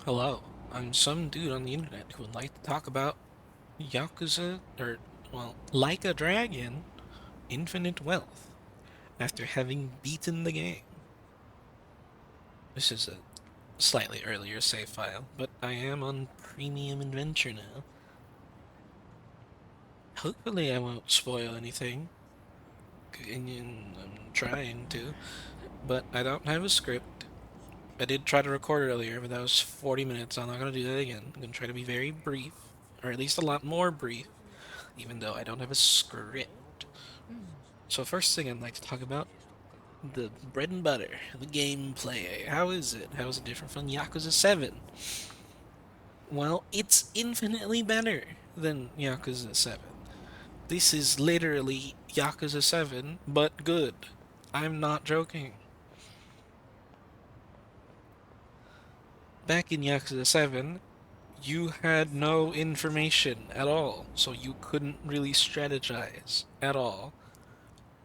Hello, I'm some dude on the internet who would like to talk about Yakuza, like a Dragon, Infinite Wealth, after having beaten the game. This is a slightly earlier save file, but I am on Premium Adventure now. Hopefully I won't spoil anything, and I'm trying to, but I don't have a script. I did try to record earlier, but that was 40 minutes. I'm not going to do that again. I'm going to try to be very brief, or at least a lot more brief, even though I don't have a script. So first thing I'd like to talk about, the bread and butter, the gameplay. How is it? How is it different from Yakuza 7? Well, it's infinitely better than Yakuza 7. This is literally Yakuza 7, but good. I'm not joking. Back in Yakuza 7, you had no information at all, so you couldn't really strategize at all.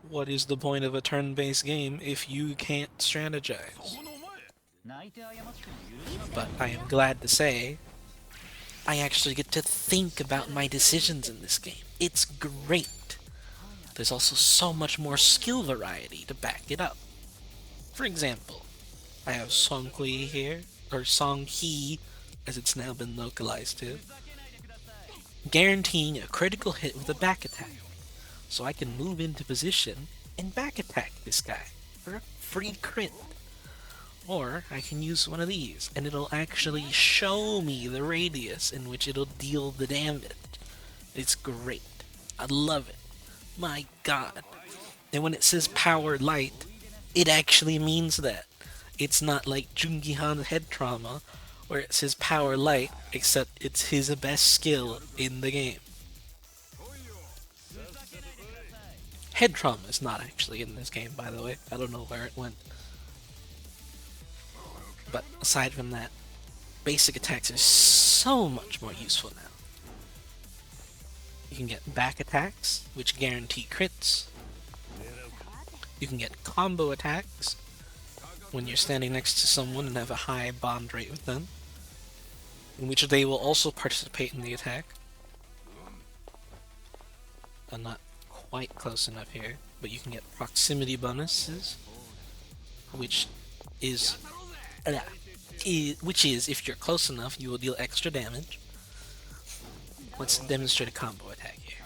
What is the point of a turn-based game if you can't strategize? But I am glad to say I actually get to think about my decisions in this game. It's great. There's also so much more skill variety to back it up. For example, I have Song Hui here, or Song He, as it's now been localized to, guaranteeing a critical hit with a back attack. So I can move into position and back attack this guy for a free crit. Or I can use one of these, and it'll actually show me the radius in which it'll deal the damage. It's great. I love it. My god. And when it says power light, it actually means that. It's not like Jungihan's head trauma, where it says power light, except it's his best skill in the game. Head trauma is not actually in this game, by the way. I don't know where it went. But aside from that, basic attacks are so much more useful now. You can get back attacks, which guarantee crits. You can get combo attacks when you're standing next to someone and have a high bond rate with them, in which they will also participate in the attack. I'm not quite close enough here, but you can get proximity bonuses, which is if you're close enough, you will deal extra damage. Let's demonstrate a combo attack here.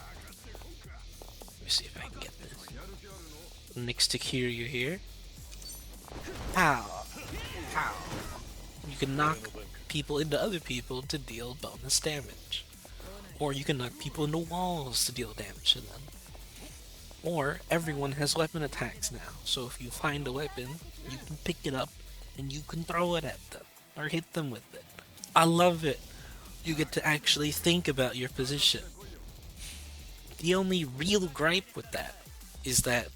Let me see if I can get this. Next to Kiryu here. Pow! Pow! You can knock people into other people to deal bonus damage. Or you can knock people into walls to deal damage to them. Or everyone has weapon attacks now, so if you find a weapon, you can pick it up and you can throw it at them or hit them with it. I love it. You get to actually think about your position. The only real gripe with that is that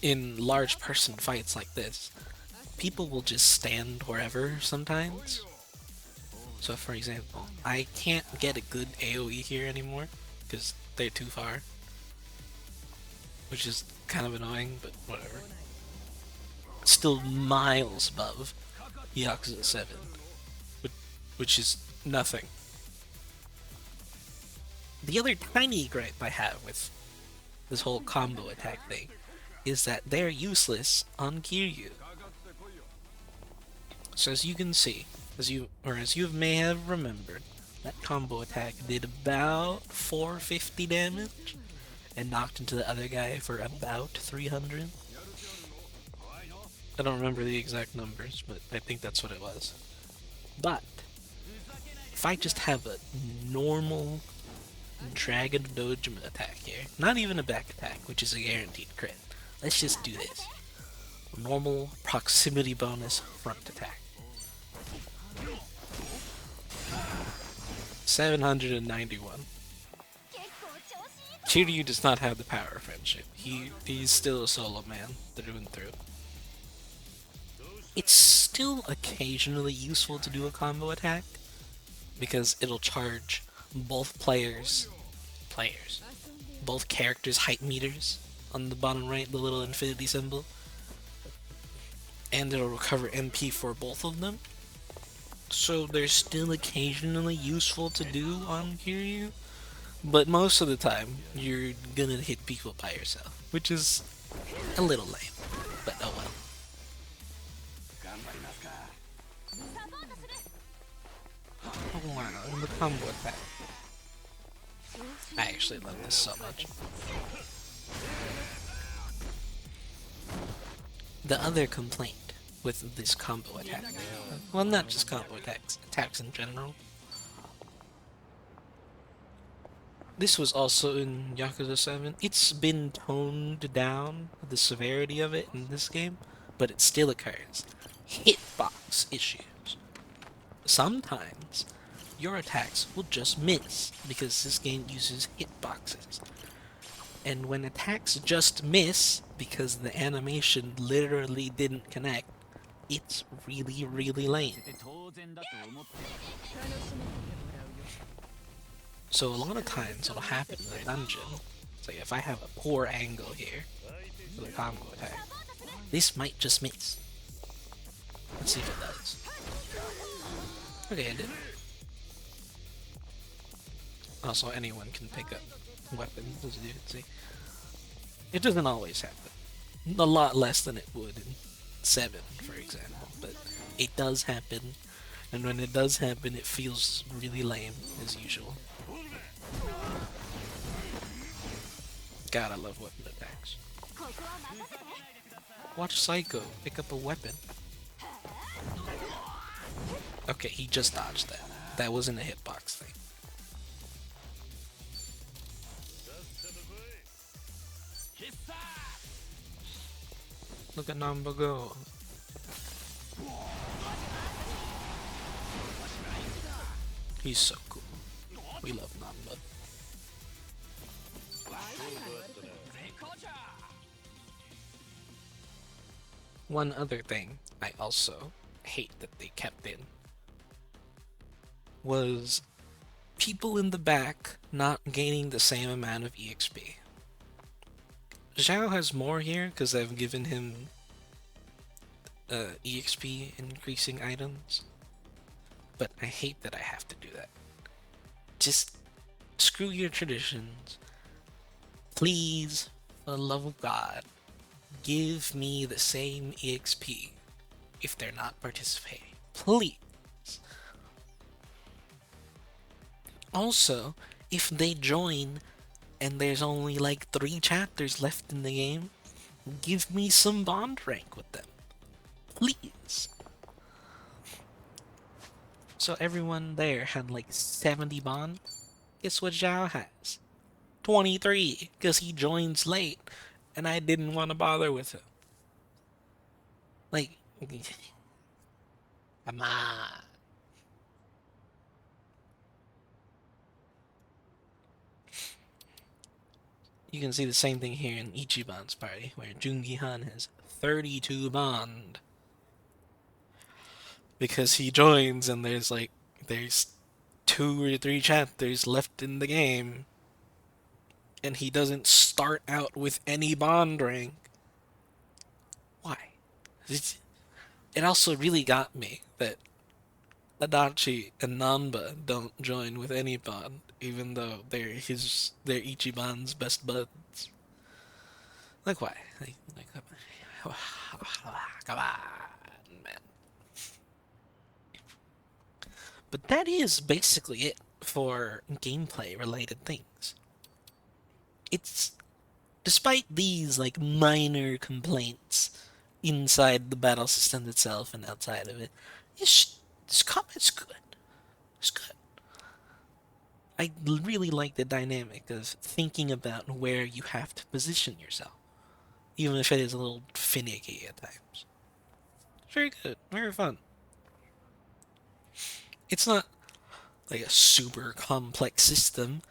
in large person fights like this, people will just stand wherever sometimes. So for example, I can't get a good AoE here anymore because they're too far, which is kind of annoying, but whatever. Still miles above Yakuza 7, which is nothing. The other tiny gripe I have with this whole combo attack thing is that they're useless on Kiryu. So as you can see, as you may have remembered, that combo attack did about 450 damage and knocked into the other guy for about 300. I don't remember the exact numbers, but I think that's what it was. But if I just have a normal Dragon Dojima attack here, not even a back attack, which is a guaranteed crit. Let's just do this. Normal proximity bonus front attack. 791. Kiryu does not have the power of friendship. He's still a solo man through and through. It's still occasionally useful to do a combo attack because it'll charge both both characters' height meters on the bottom right, the little infinity symbol, and it'll recover MP for both of them. So they're still occasionally useful to do on Kiryu, but most of the time you're gonna hit people by yourself, which is a little lame. But oh well. Oh wow, and the combo attack. I actually love this so much. The other complaint with this combo attack, well, not just combo attacks, attacks in general. This was also in Yakuza 7. It's been toned down, the severity of it in this game, but it still occurs. Hitbox issues. Sometimes your attacks will just miss because this game uses hitboxes. And when attacks just miss because the animation literally didn't connect, it's really, really lame. So a lot of times what'll happen in a dungeon, it's like if I have a poor angle here for the combo attack, this might just miss. Let's see if it does. Okay, it did. Also, anyone can pick up weapons, as you can see. It doesn't always happen. A lot less than it would in 7, for example, but it does happen, and when it does happen, it feels really lame, as usual. God, I love weapon attacks. Watch Psycho pick up a weapon. Okay, he just dodged that. That wasn't a hitbox thing. Look at Namba go. He's so cool. We love Namba. One other thing I also hate that they kept in was people in the back not gaining the same amount of EXP. Zhao has more here because I've given him EXP increasing items, but I hate that I have to do that. Just screw your traditions. Please, for the love of God, give me the same EXP if they're not participating. Please. Also, if they join and there's only like 3 chapters left in the game, give me some bond rank with them. Please. So everyone there had like 70 bond. Guess what Zhao has? 23, because he joins late, and I didn't want to bother with him. Like, come on. You can see the same thing here in Ichiban's party, where Jungi-han has 32 bond. Because he joins and there's 2 or 3 chapters left in the game, and he doesn't start out with any bond rank. Why? It also really got me that Adachi and Namba don't join with any bond, even though they're Ichiban's best buds. Like why? Come on, man. But that is basically it for gameplay related things. It's despite these like minor complaints inside the battle system itself and outside of it, this combat's good. It's good. I really like the dynamic of thinking about where you have to position yourself, even if it is a little finicky at times. Very good, very fun. It's not like a super complex system,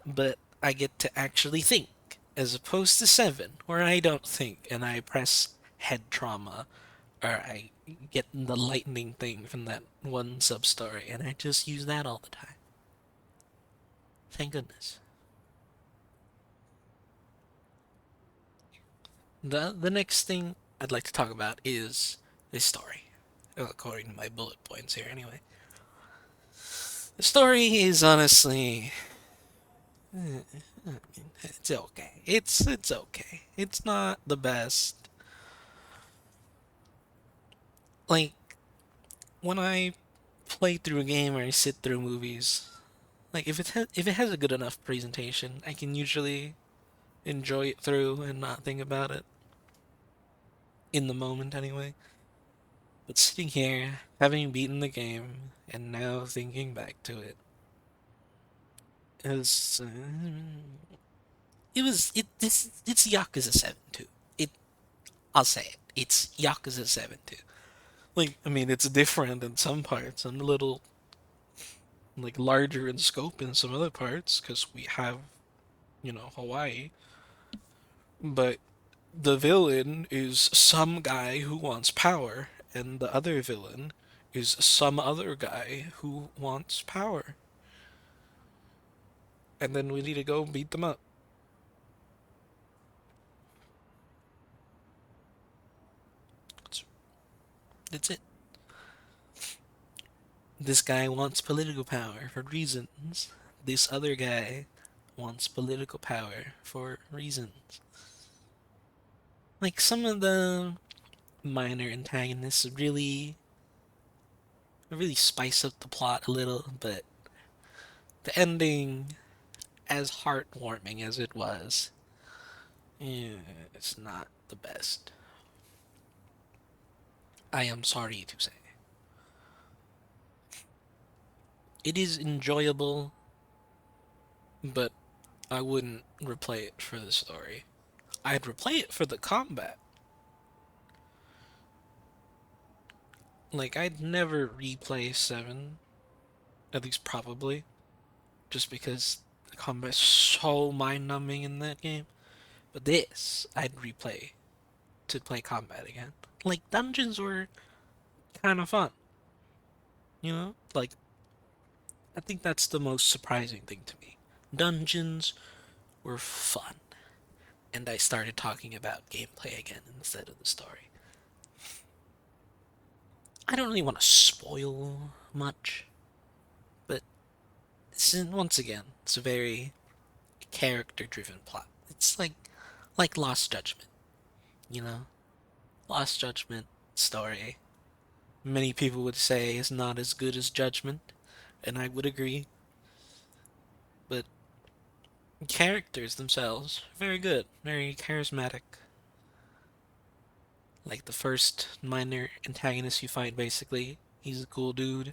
but I get to actually think, as opposed to 7, where I don't think and I press head trauma, or I get the lightning thing from that one sub story, and I just use that all the time. Thank goodness. The next thing I'd like to talk about is this story, according to my bullet points here, anyway. The story is honestly, it's okay. It's okay. It's not the best. Like when I play through a game or I sit through movies, like if it has a good enough presentation, I can usually enjoy it through and not think about it in the moment anyway. But sitting here, having beaten the game, and now thinking back to it, is it was it this it's Yakuza 7 too. It I'll say it. It's Yakuza 7 too. Like I mean, it's different in some parts and a little like larger in scope in some other parts because we have Hawaii, but the villain is some guy who wants power, and the other villain is some other guy who wants power. And then we need to go beat them up. That's, that's it. This guy wants political power for reasons. This other guy wants political power for reasons. Like some of the minor antagonists really spice up the plot a little, but the ending, as heartwarming as it was, yeah, it's not the best. I am sorry to say. It is enjoyable, but I wouldn't replay it for the story. I'd replay it for the combat. Like, I'd never replay 7, at least probably, just because the combat's so mind-numbing in that game. But this, I'd replay to play combat again. Like, dungeons were kind of fun, you know? Like, I think that's the most surprising thing to me. Dungeons were fun. And I started talking about gameplay again instead of the story. I don't really want to spoil much, but this is, once again, it's a very character-driven plot. It's like Lost Judgment, you know? Lost Judgment story. Many people would say is not as good as Judgment, and I would agree. But characters themselves, very good, very charismatic. Like the first minor antagonist you fight, basically, he's a cool dude.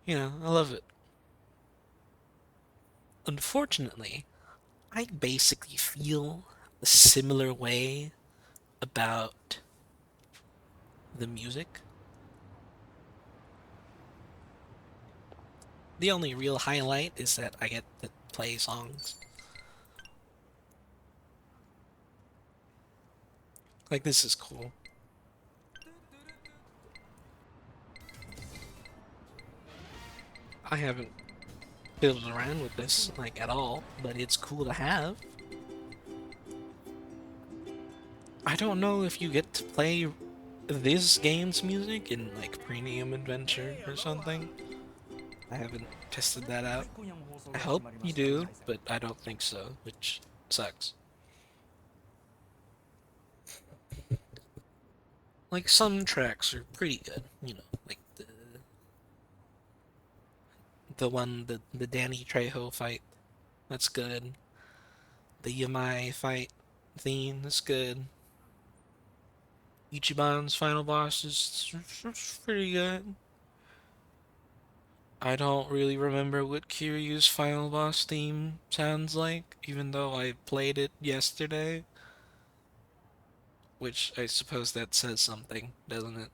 I love it. Unfortunately, I basically feel a similar way about the music. The only real highlight is that I get to play songs. Like, this is cool. I haven't fiddled around with this, like, at all, but it's cool to have. I don't know if you get to play this game's music in, like, Premium Adventure or something. I haven't tested that out. I hope you do, but I don't think so, which sucks. Like, some tracks are pretty good, like the Danny Trejo fight, that's good. The Yamai fight theme, that's good. Ichiban's final boss is pretty good. I don't really remember what Kiryu's final boss theme sounds like, even though I played it yesterday, which I suppose that says something, doesn't it?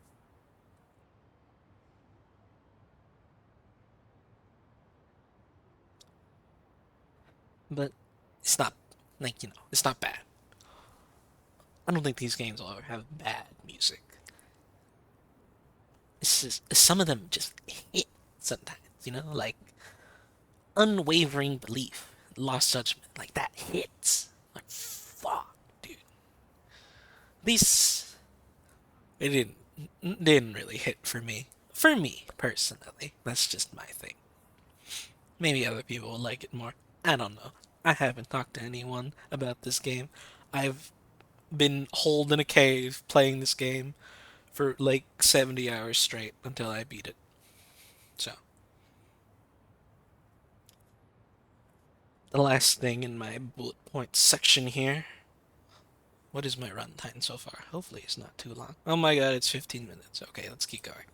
But it's not, like, it's not bad. I don't think these games will ever have bad music. It's just, some of them just hit sometimes, like Unwavering Belief, Lost Judgment, like that hits. Like, fuck, dude. These, it didn't really hit for me. For me, personally, that's just my thing. Maybe other people will like it more. I don't know. I haven't talked to anyone about this game. I've been holed in a cave playing this game for like 70 hours straight until I beat it. So, the last thing in my bullet point section here. What is my runtime so far? Hopefully it's not too long. Oh my god, it's 15 minutes. Okay, let's keep going.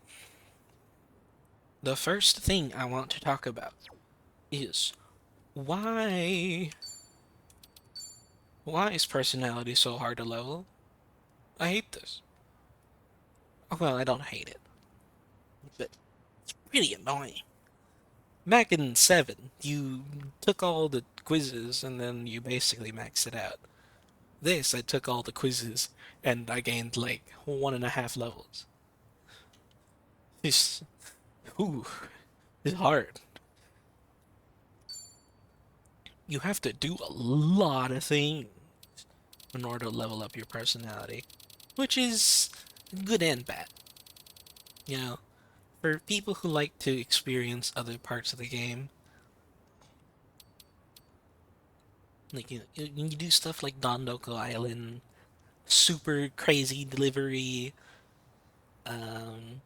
The first thing I want to talk about is why why is personality so hard to level? I hate this. Well, I don't hate it, but it's really annoying. Back in 7, you took all the quizzes and then you basically maxed it out. This, I took all the quizzes and I gained like 1.5 levels. This, ooh, it's hard. You have to do a lot of things in order to level up your personality, which is good and bad. You know, for people who like to experience other parts of the game, like you do stuff like Dondoko Island, super crazy delivery, um,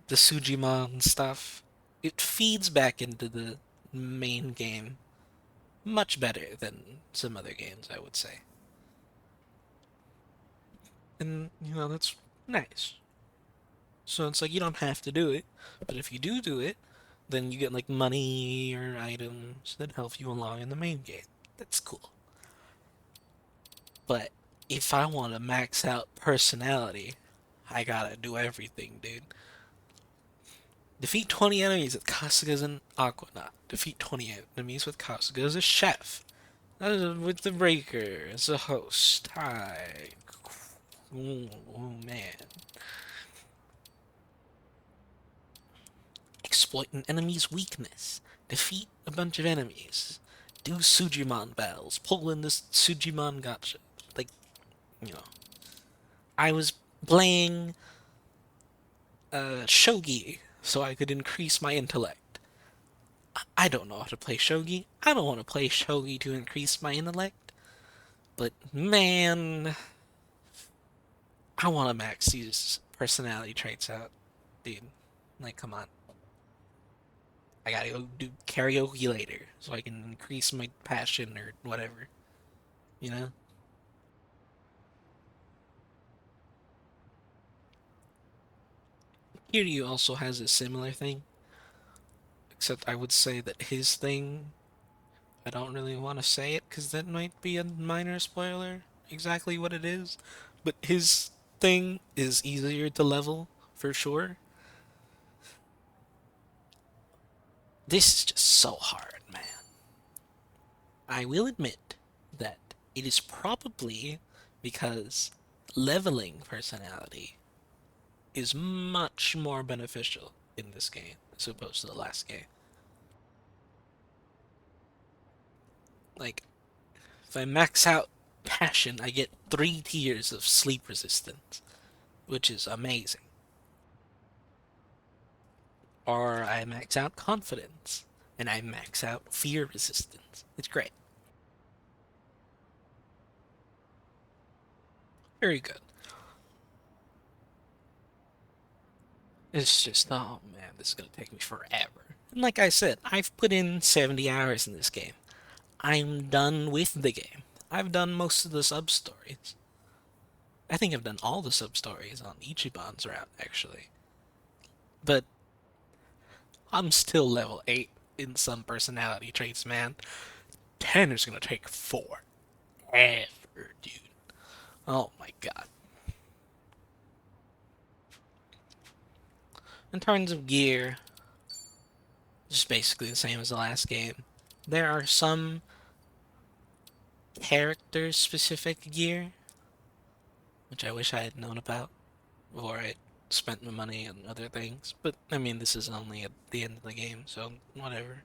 the Sujimon stuff. It feeds back into the main game much better than some other games, I would say. And, that's nice. So it's like you don't have to do it, but if you do it, then you get like money or items that help you along in the main game. That's cool. But if I want to max out personality, I gotta do everything, dude. Defeat 20 enemies with Kasuga's an Aquanaut. Defeat 20 enemies with Kasuga as a chef. With the Breaker as a host. Hi. Oh, man. Exploit an enemy's weakness. Defeat a bunch of enemies. Do Sujimon battles. Pull in this Sujimon gotcha. Like, you know. I was playing Shogi so I could increase my intellect. I don't know how to play Shogi. I don't want to play Shogi to increase my intellect. But man, I want to max these personality traits out. Dude, like, come on. I gotta go do karaoke later so I can increase my passion or whatever. You know? Kiryu also has a similar thing, except I would say that his thing, I don't really want to say it because that might be a minor spoiler exactly what it is, but his thing is easier to level for sure. This is just so hard, man. I will admit that it is probably because leveling personality is much more beneficial in this game as opposed to the last game. Like, if I max out passion, I get 3 tiers of sleep resistance, which is amazing. Or I max out confidence, and I max out fear resistance. It's great. Very good. It's just, oh man, this is gonna take me forever. And like I said, I've put in 70 hours in this game. I'm done with the game. I've done most of the sub stories. I think I've done all the sub stories on Ichiban's route, actually. But I'm still level 8 in some personality traits, man. 10 is gonna take forever, dude. Oh my god. In terms of gear, just basically the same as the last game. There are some character specific gear, which I wish I had known about before I spent my money on other things. But I mean, this is only at the end of the game, so whatever.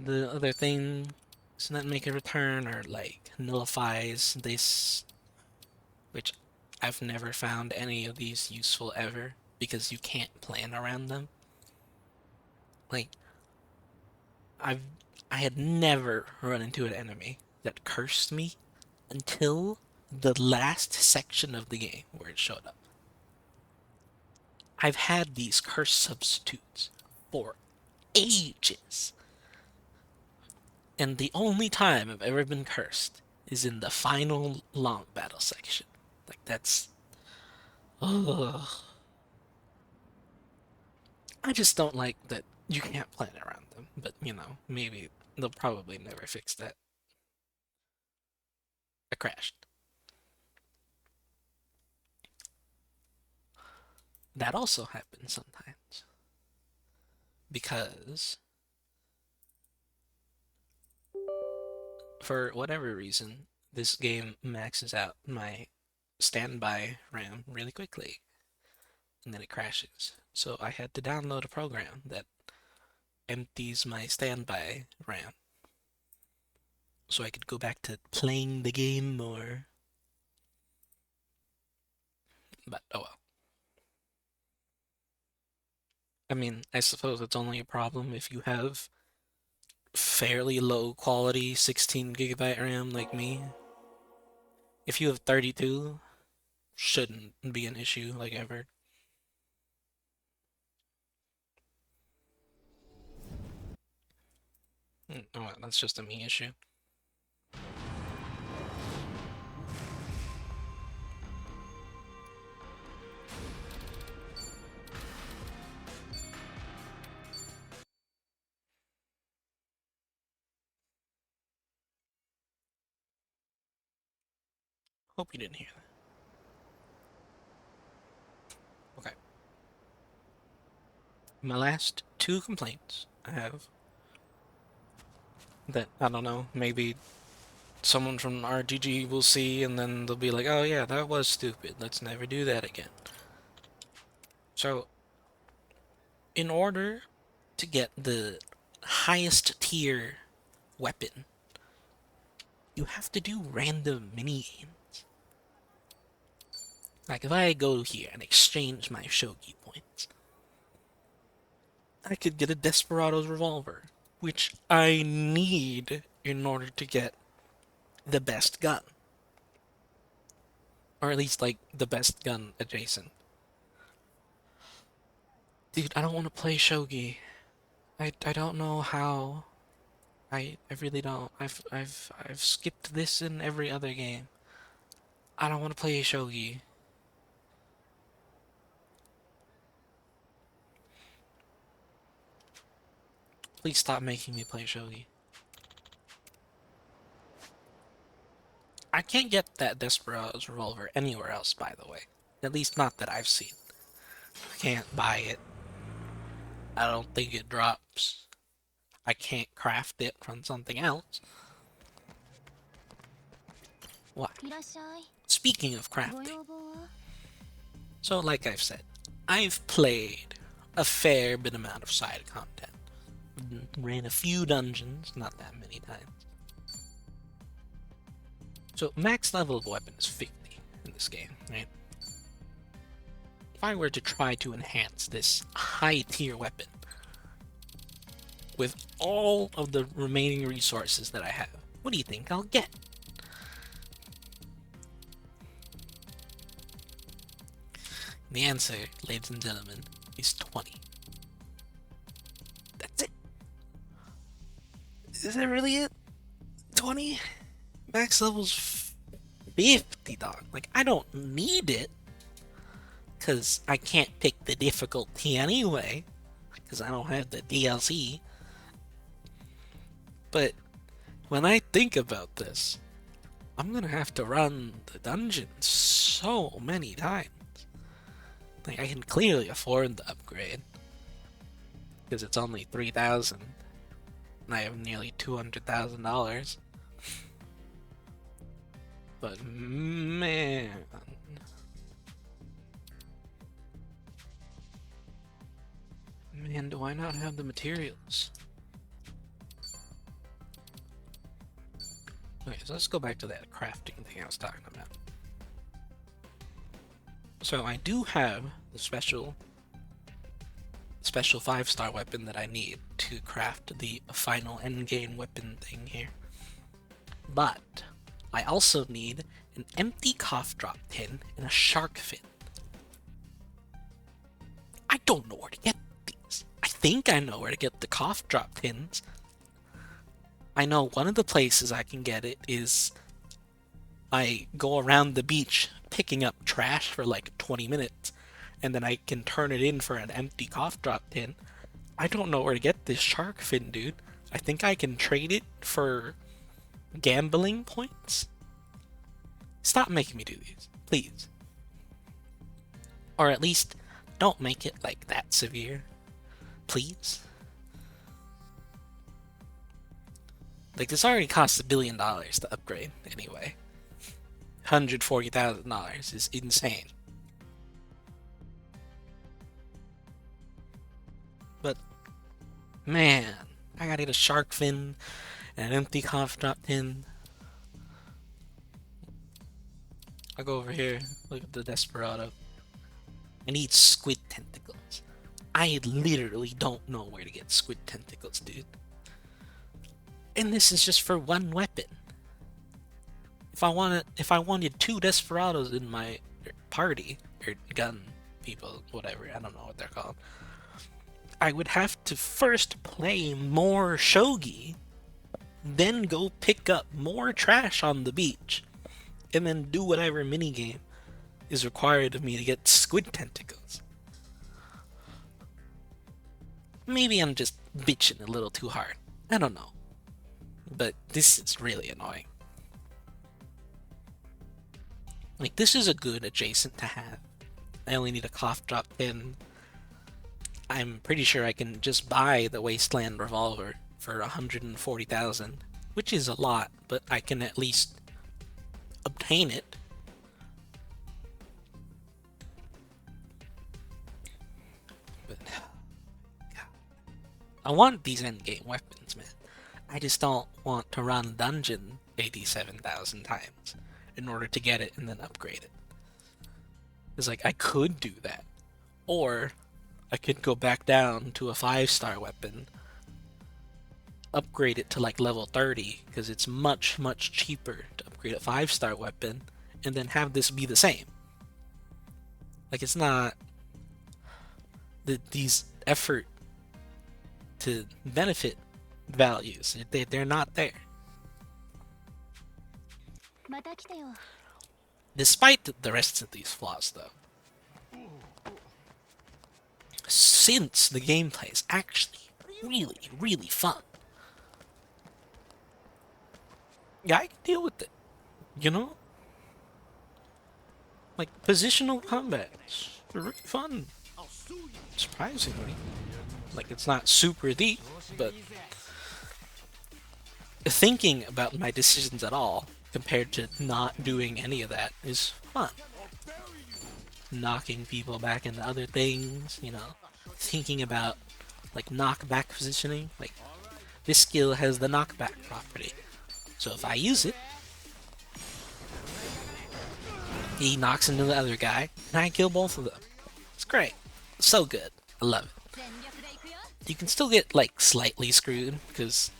The other thing bugs that make a return or like nullifies this, which I've never found any of these useful ever because you can't plan around them. Like I've I had never run into an enemy that cursed me until the last section of the game where it showed up. I've had these curse substitutes for ages. And the only time I've ever been cursed is in the final long battle section. Like that's ugh. I just don't like that you can't plan around them. But maybe they'll probably never fix that. I crashed. That also happens sometimes. Because for whatever reason, this game maxes out my standby RAM really quickly, and then it crashes. So I had to download a program that empties my standby RAM so I could go back to playing the game more. But oh well. I mean, I suppose it's only a problem if you have fairly low quality 16 gigabyte RAM like me. If you have 32, shouldn't be an issue like ever. Oh, well, that's just a me issue. Hope you didn't hear that. Okay. My last two complaints I have that I don't know, maybe someone from RGG will see and then they'll be like, oh yeah, that was stupid. Let's never do that again. So, in order to get the highest tier weapon, you have to do random mini games. Like if I go here and exchange my shogi points, I could get a Desperado's revolver, which I need in order to get the best gun. Or at least like the best gun adjacent. Dude, I don't want to play shogi. I don't know how. I really don't. I've skipped this in every other game. I don't want to play shogi. Please stop making me play shogi. I can't get that Desperado's revolver anywhere else, by the way. At least not that I've seen. I can't buy it. I don't think it drops. I can't craft it from something else. What? Speaking of crafting, so like I've said, I've played a fair bit amount of side content. Ran a few dungeons, not that many times. So max level of weapon is 50 in this game, right? If I were to try to enhance this high tier weapon with all of the remaining resources that I have, what do you think I'll get? The answer, ladies and gentlemen, is 20. That's it. Is that really it? 20? Max level's 50, dog. Like, I don't need it. Because I can't pick the difficulty anyway. Because I don't have the DLC. But when I think about this, I'm gonna have to run the dungeon so many times. Like, I can clearly afford the upgrade. Because it's only 3,000. And I have nearly $200,000. But man, do I not have the materials? Okay, so let's go back to that crafting thing I was talking about. So I do have the special 5-star weapon that I need to craft the final endgame weapon thing here. But I also need an empty cough drop tin and a shark fin. I don't know where to get these. I think I know where to get the cough drop tins. I know one of the places I can get it is I go around the beach picking up trash for like 20 minutes, and then I can turn it in for an empty cough drop tin. I don't know where to get this shark fin, dude. I think I can trade it for gambling points. Stop making me do these, please. Or at least don't make it like that severe, please. Like, this already costs $1 billion to upgrade anyway. $140,000 is insane. But man, I gotta get a shark fin and an empty cough drop tin. I'll go over here, look at the Desperado. I need squid tentacles. I literally don't know where to get squid tentacles, dude. And this is just for one weapon. If I wanted 2 Desperados in my party, or gun people, whatever, I don't know what they're called, I would have to first play more shogi, then go pick up more trash on the beach, and then do whatever minigame is required of me to get squid tentacles. Maybe I'm just bitching a little too hard. I don't know. But this is really annoying. Like, this is a good adjacent to have. I only need a cough drop tin. I'm pretty sure I can just buy the Wasteland Revolver for 140,000, which is a lot, but I can at least obtain it. But I want these endgame weapons, man. I just don't want to run dungeon 87,000 times in order to get it and then upgrade it. It's like, I could do that. Or I could go back down to a 5-star weapon, upgrade it to like level 30, because it's much, much cheaper to upgrade a 5-star weapon, and then have this be the same. Like, it's not these effort to benefit values. They're not there. Despite the rest of these flaws, though, since the gameplay is actually really, really fun, yeah, I can deal with it. You know? Like, positional combat is really fun. Surprisingly. Like, it's not super deep, but thinking about my decisions at all compared to not doing any of that is fun. Knocking people back into other things, you know, thinking about like knockback positioning. Like, this skill has the knockback property, so if I use it, he knocks into the other guy and I kill both of them. It's great. So good. I love it. You can still get like slightly screwed because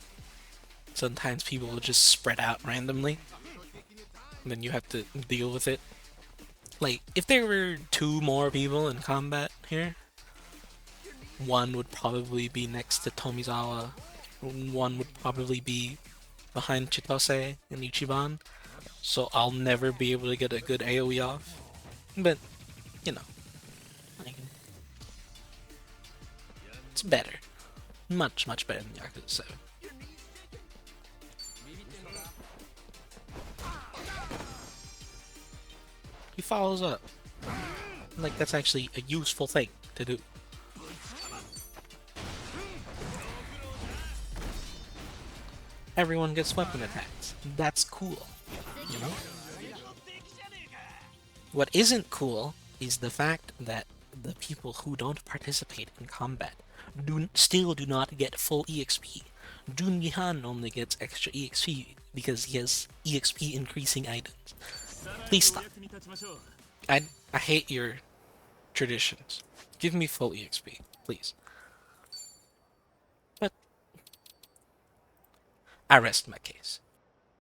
sometimes people will just spread out randomly and then you have to deal with it. Like, if there were 2 more people in combat here, one would probably be next to Tomizawa, one would probably be behind Chitose and Ichiban, so I'll never be able to get a good AoE off. But, you know, it's better. Much, much better than Yakuza 7. He follows up. Like, that's actually a useful thing to do. Everyone gets weapon attacks. That's cool, you know? What isn't cool is the fact that the people who don't participate in combat still do not get full EXP. Jungihan only gets extra EXP because he has EXP increasing items. Please stop. I I hate your traditions. Give me full EXP, please. But I rest my case.